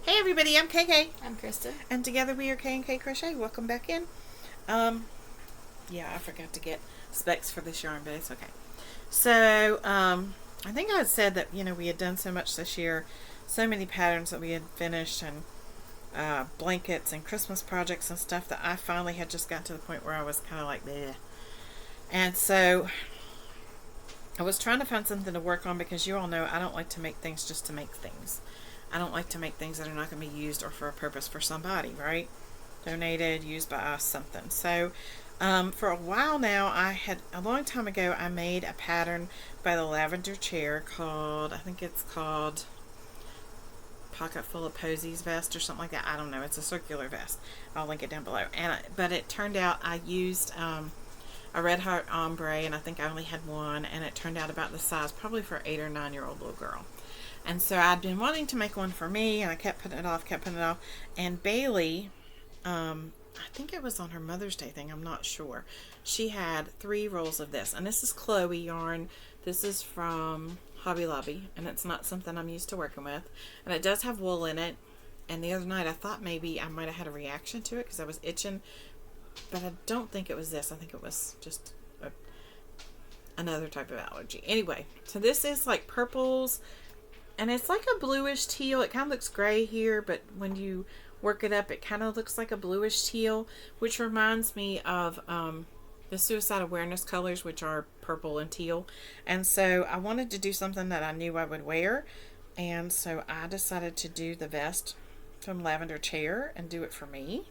Hey everybody, I'm KK. I'm Krista. And together we are K&K Crochet. Welcome back in. Yeah, I forgot to get specs for this yarn, but it's okay. So, I think I had said that, we had done so much this year, so many patterns that we had finished, and blankets and Christmas projects and stuff, that I finally had just got to the point where I was kind of like, bleh. And so, I was trying to find something to work on, because you all know I don't like to make things just to make things. I don't like to make things that are not going to be used or for a purpose for somebody, right? Donated, used by us, something. So, for a while now, a long time ago, I made a pattern by the Lavender Chair called, I think it's called Pocket Full of Posies Vest or something like that. I don't know. It's a circular vest. I'll link it down below. But it turned out I used a red heart ombre, and I think I only had one, and it turned out about the size, probably for an 8 or 9 year old little girl. And so I'd been wanting to make one for me, and I kept putting it off, And Bailey, I think it was on her Mother's Day thing, I'm not sure. She had 3 rolls of this. And this is Chloe yarn. This is from Hobby Lobby, and it's not something I'm used to working with. And it does have wool in it. And the other night I thought maybe I might have had a reaction to it because I was itching. But I don't think it was this. I think it was just another type of allergy. Anyway, so this is like purples. And it's like a bluish teal. It kind of looks gray here, but when you work it up, it kind of looks like a bluish teal, which reminds me of the Suicide Awareness colors, which are purple and teal. And so I wanted to do something that I knew I would wear. And so I decided to do the vest from Lavender Chair and do it for me.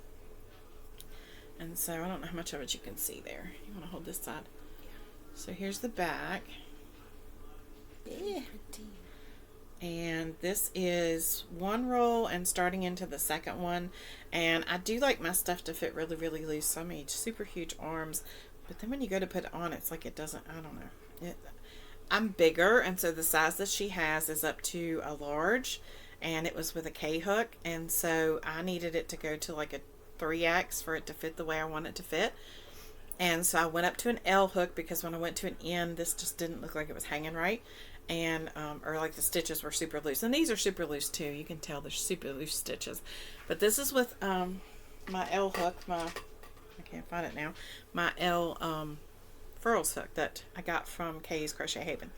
And so I don't know how much of it you can see there. You want to hold this side? Yeah. So here's the back. Yeah. And this is one roll and starting into the second one. And I do like my stuff to fit really, really loose. So I made super huge arms. But then when you go to put it on, it's like it doesn't, I don't know. I'm bigger, and so the size that she has is up to a large. And it was with a K-hook. And so I needed it to go to like a 3X for it to fit the way I want it to fit. And so I went up to an L hook, because when I went to an N, this just didn't look like it was hanging right. And or like the stitches were super loose, and these are super loose too. You can tell they're super loose stitches. But this is with my L hook, I can't find it now, my L furls hook that I got from Kay's Crochet Haven.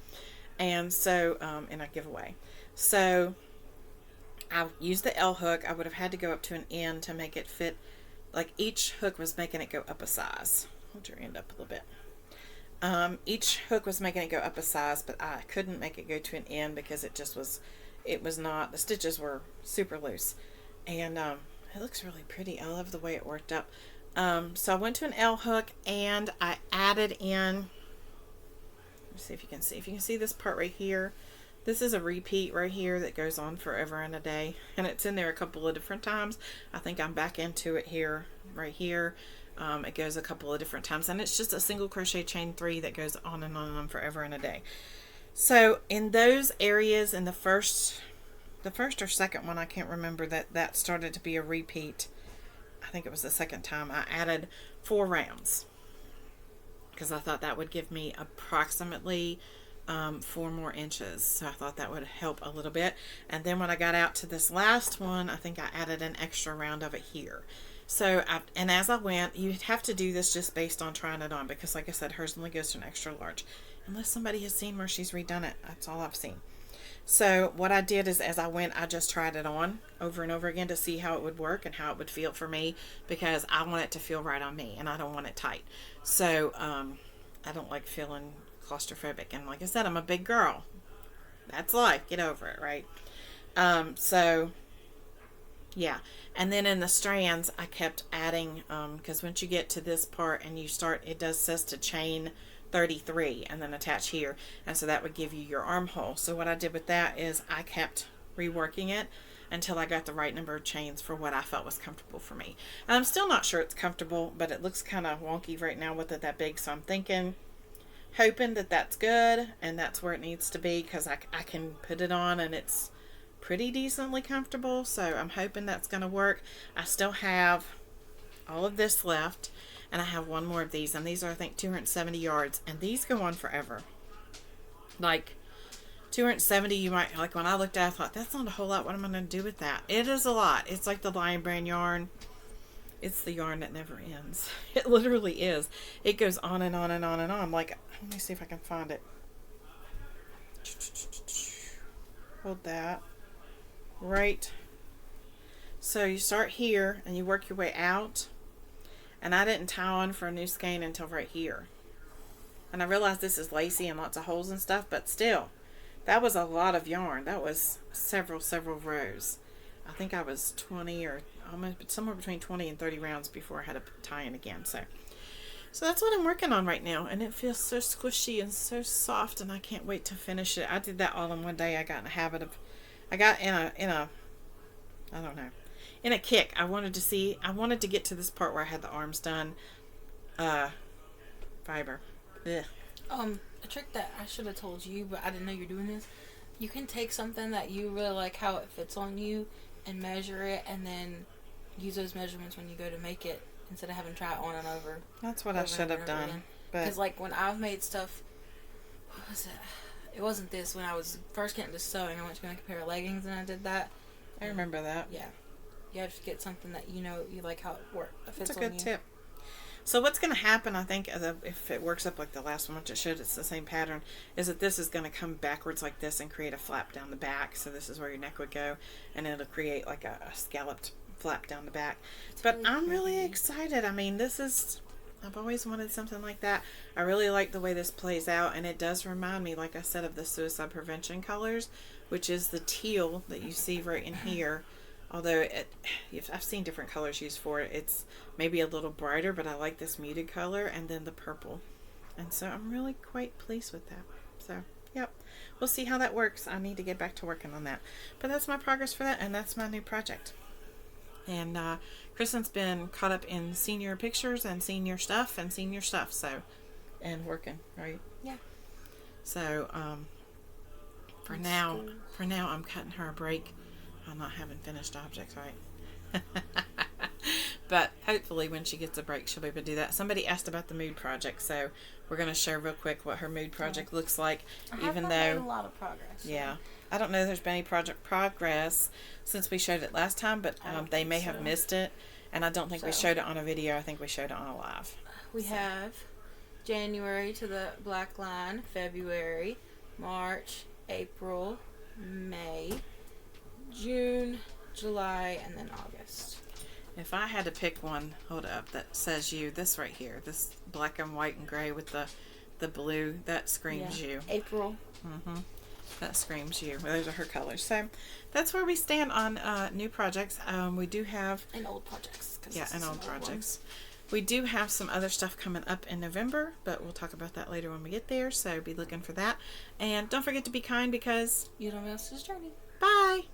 And so in a giveaway. So I used the L hook. I would have had to go up to an N to make it fit. Like each hook was making it go up a size. Hold your end up a little bit. Each hook was making it go up a size, but I couldn't make it go to an N because it was not, the stitches were super loose. And it looks really pretty. I love the way it worked up. So I went to an L hook, and I added in, let's see if you can see. If you can see this part right here, this is a repeat right here that goes on forever and a day. And it's in there a couple of different times. I think I'm back into it here, right here. It goes a couple of different times, and it's just a single crochet chain 3 that goes on and on and on forever and a day. So in those areas, in the first or second one, I can't remember, that started to be a repeat. I think it was the second time I added 4 rounds, because I thought that would give me approximately 4 more inches. So I thought that would help a little bit. And then when I got out to this last one, I think I added an extra round of it here. So, and as I went, you'd have to do this just based on trying it on, because like I said, hers only goes to an extra large. Unless somebody has seen where she's redone it. That's all I've seen. So what I did is, as I went, I just tried it on over and over again to see how it would work and how it would feel for me, because I want it to feel right on me, and I don't want it tight. So I don't like feeling claustrophobic. And like I said, I'm a big girl. That's life. Get over it, right? So yeah. And then in the strands, I kept adding, because once you get to this part and you start, it says to chain 33 and then attach here. And so that would give you your armhole. So what I did with that is I kept reworking it until I got the right number of chains for what I felt was comfortable for me. And I'm still not sure it's comfortable, but it looks kind of wonky right now with it that big. So I'm hoping that that's good and that's where it needs to be, because I can put it on and it's pretty decently comfortable. So I'm hoping that's going to work. I still have all of this left, and I have one more of these, and these are, I think, 270 yards, and these go on forever. Like 270, you might, like when I looked at it, I thought, that's not a whole lot. What am I going to do with that? It is a lot. It's like the Lion Brand yarn. It's the yarn that never ends. It literally is. It goes on and on and on and on. Like, let me see if I can find it. Hold that. Right. So you start here and you work your way out. And I didn't tie on for a new skein until right here. And I realized this is lacy and lots of holes and stuff, but still, that was a lot of yarn. That was several rows. I think I was 20 or almost somewhere between 20 and 30 rounds before I had to tie in again. So that's what I'm working on right now, and it feels so squishy and so soft, and I can't wait to finish it. I did that all in one day. I got in a habit of, I got in a I don't know, in a kick. I wanted to get to this part where I had the arms done. Fiber. Ugh. A trick that I should have told you, but I didn't know you're doing this. You can take something that you really like how it fits on you and measure it, and then use those measurements when you go to make it instead of having to try it on and over. That's what I should have done. Because like when I've made stuff, what was it? It wasn't this. When I was first getting to sewing, I went to make a pair of leggings and I did that. I remember that. Yeah. You have to get something that you know you like how it works. That's a good tip. So what's going to happen, I think, if it works up like the last one, which it should, it's the same pattern, is that this is going to come backwards like this and create a flap down the back. So this is where your neck would go, and it'll create like a scalloped flap down the back. But I'm really excited. I mean, I've always wanted something like that. I really like the way this plays out, and it does remind me, like I said, of the suicide prevention colors, which is the teal that you see right in here. Although I've seen different colors used for it. It's maybe a little brighter, but I like this muted color, and then the purple. And so I'm really quite pleased with that. So, yep. We'll see how that works. I need to get back to working on that. But that's my progress for that, and that's my new project. And Kristen's been caught up in senior pictures and senior stuff, so, and working, right? Yeah. So, for now, I'm cutting her a break. I'm not having finished objects, right? But hopefully when she gets a break, she'll be able to do that. Somebody asked about the mood project, so we're going to show real quick what her mood project looks like. I have made a lot of progress. Yeah. I don't know if there's been any project progress since we showed it last time, but they may have missed it. And I don't think we showed it on a video. I think we showed it on a live. We have January to the black line, February, March, April, May, June, July, and then August. If I had to pick one, hold up, that says you, this right here, this black and white and gray with the blue, that screams you. April. Mm-hmm. That screams you. Those are her colors. So that's where we stand on new projects. We do have... And old projects. Yeah, and old projects. We do have some other stuff coming up in November, but we'll talk about that later when we get there, so be looking for that. And don't forget to be kind because... You don't miss this journey. Bye!